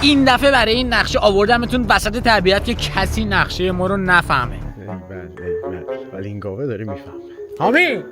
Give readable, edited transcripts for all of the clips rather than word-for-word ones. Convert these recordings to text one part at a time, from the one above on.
این دفعه برای این نقشه آوردمتون وسط طبیعت که کسی نقشه ما رو نفهمه. ولی این گاوه داره میفهمه. حامی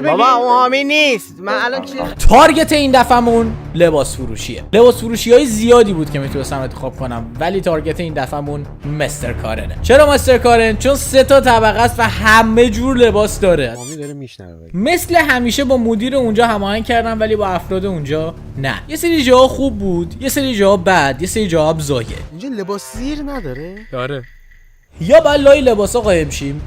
بابا اون حامی نیست. من الان چی؟ تارگت این دفعهمون لباس فروشیه. لباس فروشی های زیادی بود که میتونستم انتخاب کنم، ولی تارگت این دفعهمون مستر کارنه. چرا مستر کارن؟ چون 3 تا طبقه است و همه جور لباس داره. حامی داره میشنوه. مثل همیشه با مدیر اونجا هماهنگ کردم، ولی با افراد اونجا نه. یه سری جاها خوب بود، یه سری جاها بد، یه سری جاها زایه. اینجا لباس زیر نداره؟ داره. یا باید لای لباسا قایم شیم،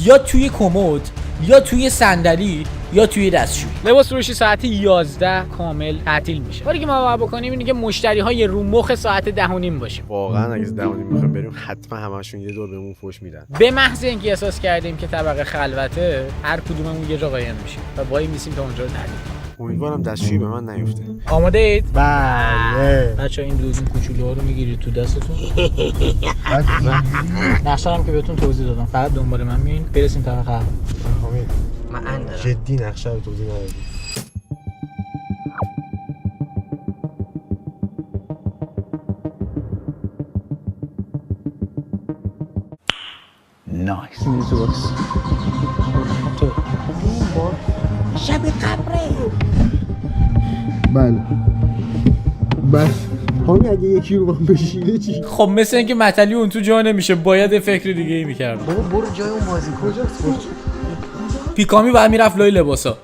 یا توی کمد، یا توی صندلی، یا توی دستشویی. لباس فروشی ساعت 11 کامل تعطیل میشه. کاری که ما باید بکنیم اینه که مشتری‌های رو مخ ساعت 10:30 باشیم. واقعا اگه 10:30 میخوایم بریم حتما همشون یه دور بهمون فوش میدن. به محض اینکه احساس کردیم که طبقه خلوته، هر کدوممون یه جا قایم میشیم و وای میسیم تا اونجا رو تعطیل کنیم. امیدوارم دستشویی به من نیفته. آماده اید؟ بله. بچه‌ها این دوربین کوچولوها رو میگیرید تو دستتون. نقشه هم که بهتون توضیح دادم. فقط دنبال من میین برسیم طبقه اول. حامی من اندارم. جدی نقشه رو توضیح ندادی. نایس. تو شب قبره. بله. حامی اگه یکی رو من بشینه چی؟ خب مثل اینکه متلی اون تو جا نمیشه، باید یه فکر دیگه ای میکردم. بابا برو جای اون بازی کجاست؟ پیکامی باید میرفت لای لباسا.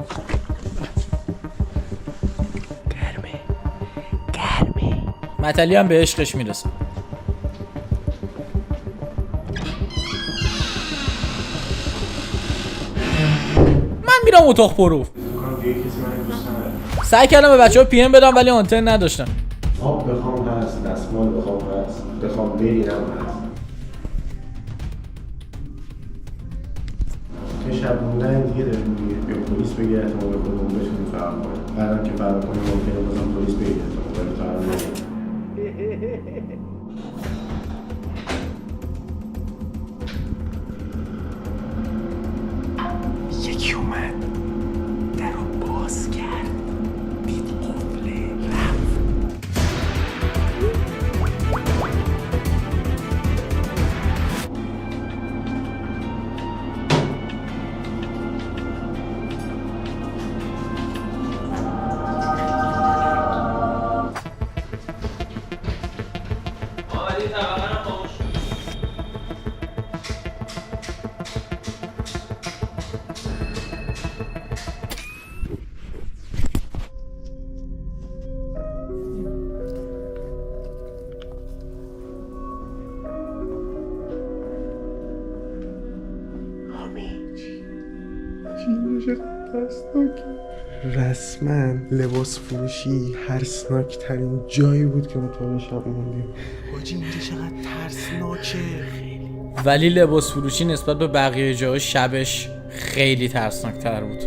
گرمه. متلی هم به عشقش میرسه. من میرم اتاق پرو. سعی کردم به بچه‌ها پی ام بدم ولی آنتن نداشتن. آب بخوام هست، دستمال بخوام هست، بخوام برینم هست. که شب موندن دیگه داریم دیگه. به پلیس بگیر احتمال خودمون بتونیم فرار کنیم. بعدم که فرار کنیم ممکنه بازم پلیس بگیر احتمال فرار نکنیم. یکی اومد در رو باز کرد. دید قفله رفت. رسما لباس فروشی هرسناک ترین جایی بود که ما تا شب موندیم. حاجی اینجا چقدر ترسناکه. ولی لباس فروشی نسبت به بقیه جاها شبش خیلی ترسناک تر بود.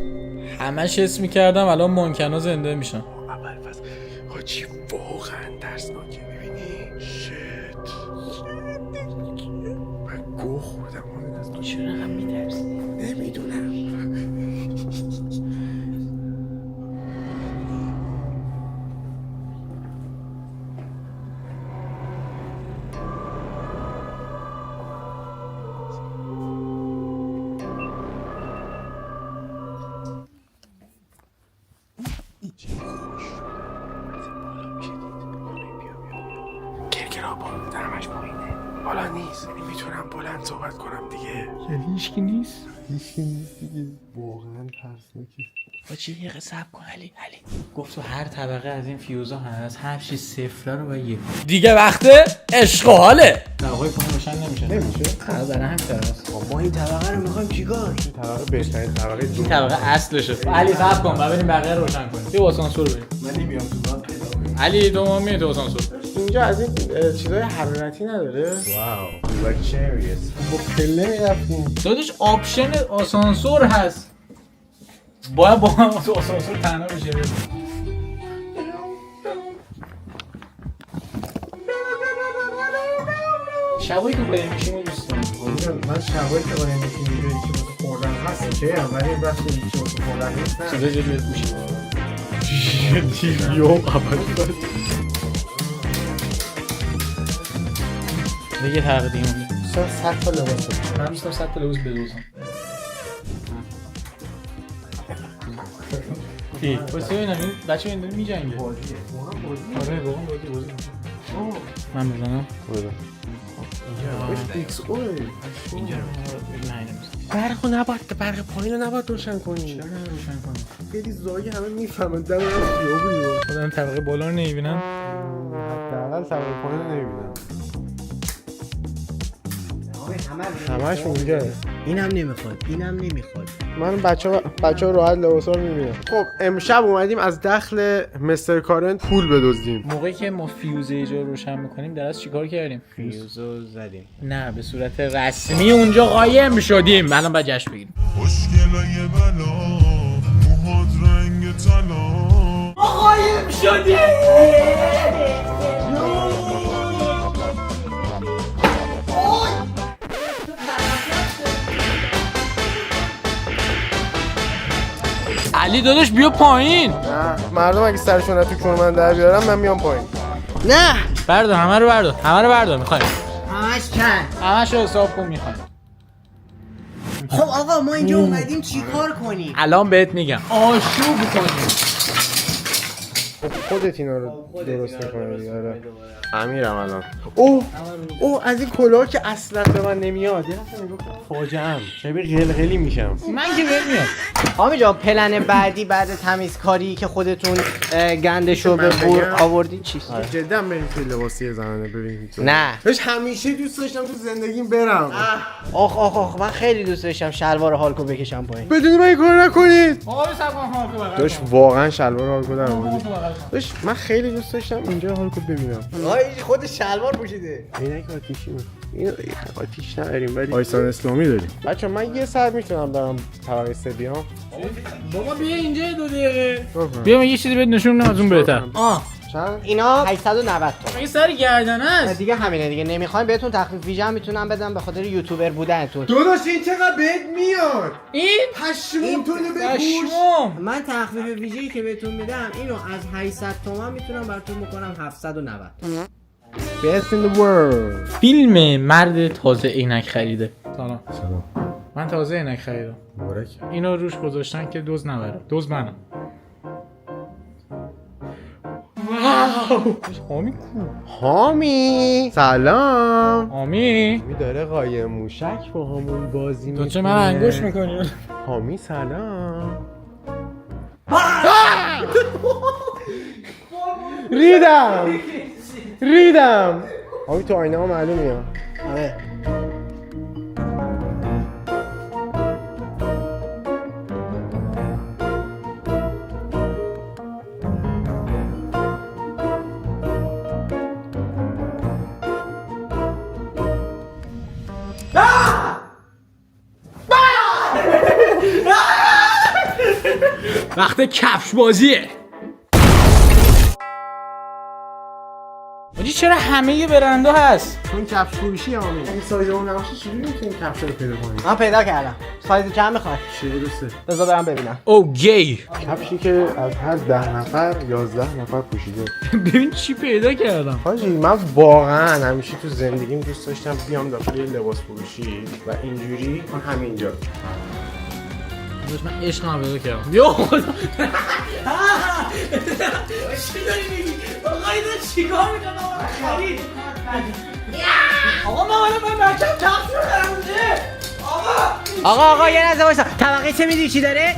همش حس میکردم الان مانکنا زنده میشن. اول پس حاجی واقعا ترسناکه. میبینی؟ شت من گوه خوردم. چرا هم میترسی؟ نمیدونم. کرکرها با درمش پایینه. بالا نیست. میتونم بلند صحبت کنم دیگه. یعنی هیچکی نیست؟ هیچی نیست دیگه. واقعا ترسناکه. باچه یه صبر کن علی. گفت تو هر طبقه از این فیوزا هست، هر چی صفره رو باید یک دیگه وقته عشق و حاله. طبقه پایین روشن نمیشه. از برای همین طبقه است. ما این طبقه رو میخوایم چیکار؟ این طبقه بهترین طبقه این طبقه اصلشه. علی صبر کن ببینیم بقیه رو روشن کنیم. یه آسانسور بریم. من نمیام تو راه پیدا کنم. علی تو ما میای تو آسانسور. اینجا از این چیزای حرارتی نداره؟ واو لکچریس. با پله رفتیم. داداش آپشن آسانسور هست. باید با هم تو آسانسور تنها بشه. شبایی که باید میشیم دوست دارم. من شبایی که باید میشیم اینجا چی واسه خوردن هست که ولی وقتی چی واسه خوردن نیست نه. صدا جدید گوشی. دیگه تقدیم. مثلا 100 تا لباس بود. من دوستم 100 تا لباس بدوزم. ای واسه اینا این بچه این داره میجنگه. آره واقعا بازی. من بزنم. ایکس او اینجا برقو نباید برق پایین رو نباید روشن کنی. چرا روشن کنم؟ خیلی زایی همه میفهمن در خیابونی خودم طبقه بالا رو نمیبینم. حداقل طبقه پایین رو نمیبینم. همش اونجا. اینم نمیخواد. من بچه‌ها راحت لباسا رو میبینم. خب امشب اومدیم از دخل مستر کارن پول بدزدیم. موقعی که ما فیوز اینجا رو روشن میکنیم در از چیکار کردیم؟ فیوزو زدیم. نه به صورت رسمی اونجا قایم شدیم. الان باید جشن بگیریم. خوشگلای بلا موهات رنگ طلا قایم شدیم. علی داداش بیا پایین. نه مردم اگه سرشون رو تو کون من در بیارم من میام پایین. نه بردار همه رو بردار میخوایم. همش چند. همش رو حساب کن میخوایم. خب آقا ما اینجا اومدیم چیکار کنیم؟ الان بهت میگم آشوب کنیم. خودت اینا رو درست کنی دیگه. امیرم الان. اوه از این کلاه که اصلا به من نمیاد. یه لحظه نگاه کن. فاجعه‌ام. شبیه قلقلی میشم. من که بهت میاد. حامی جان پلن بعدی بعد تمیزکاری که خودتون گندشو به بور آوردید چیست؟ جدا بریم توی لباسی زنانه ببینیم. نه بهش همیشه دوست داشتم تو زندگیم برم. آخ من خیلی دوست داشتم شلوار هالکو بکشم پایین. بدون من این کار نکنید. آقا بسم کن داش واقعا شلوار هالکو در آوردی. داش من خیلی دوست داشتم اینجا هالکو ببینم. خود شلوار پوشیده. عینک آتیشی بود. این آتیش نداریم ولی آیسان اسلامی داریم. بچه من یه ساعت میتونم برم طبقه 3 بیام. بابا بیا اینجا 2 دقیقه. بیا من یه چیزی بهت نشون بدم از اون بهتر. چند؟ اینا 890 تومن. این سر گردنه است. دیگه همینه دیگه نمیخوایم بهتون تخفیف ویژه هم میتونم بدم به خاطر یوتیوبر بودنتون. داداش این چقدر بهت میاد؟ این پشمون تو پشمام. من تخفیف ویژه‌ای که بهتون میدم اینو از 800 تومن میتونم براتون بکنم 790. Best in the world. فیلم مرد تازه عینک خریده. سلام. من تازه عینک خریدم. مبارک. اینو روش گذاشتن که دوز نبره. دوز منم. واو. حامی کو؟ حامی سلام. حامی. حامی داره قایم موشک با همون بازی میکنه. تو چه من انگوش میکنی؟ حامی سلام. ریدم. حامی تو آینه ها معلومی ها. آره. وقت کفش بازیه. چرا همه برندها هست؟ چون کفش فروشی حامی. این سایز اون نباشه چجوری میتونیم کفش رو پیدا کنیم؟ من پیدا کردم. سایز چند میخوای؟ 43. بذار برم ببینم. او گی. کفشی که از هر 10 نفر 11 نفر پوشیده. ببین چی پیدا کردم. حاجی من واقعا همیشه تو زندگیم دوست داشتم بیام داخل یه لباس فروشی و اینجوری همینجا. من عشقم پیدا کردم. یا خدا. چی داری میگی؟ آقا اینا چیکار میکنن؟ خرید. آقا من بچه‌م کفش رو دارم. آقا یه لحظه وایسا. طبقه چه میدونی چی داره؟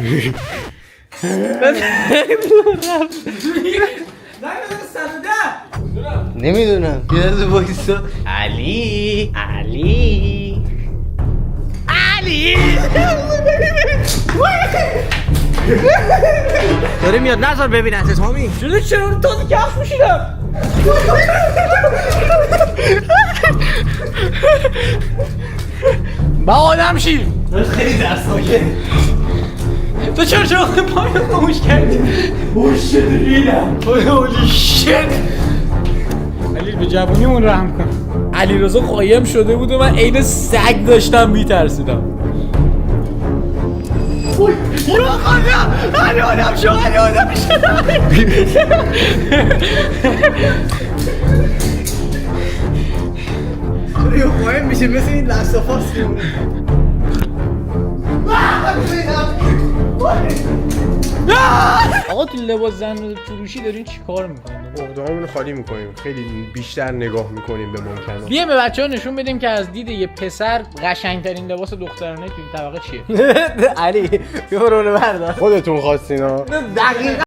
نمیدونم. یه لحظه وایسا. علی داره میاد نظر ببیننت حامی. چرا تازه کفش پوشیدم؟ با آدم شیر. خیلی درسناکه. تو چرا پایین خاموش کردی؟ اوه شت ریدم. اولی شت. علی به جوونیمون رحم کن. علیرضا قایم شده بود و من عین سگ داشتم میترسیدم. یه قایم میشه مثل این لستافاس میمونه. آقا تو لباس زن فروشی دارین چی کار میکنین؟ عقده‌هامون رو خالی میکنیم، خیلی بیشتر نگاه میکنیم به ممکنات. بیایم به بچه‌ها نشون بدیم که از دید یه پسر قشنگترین لباس دخترانه تو این طبقه چیه. علی یه رول بردار. خودتون خواستین ها. دقیقاً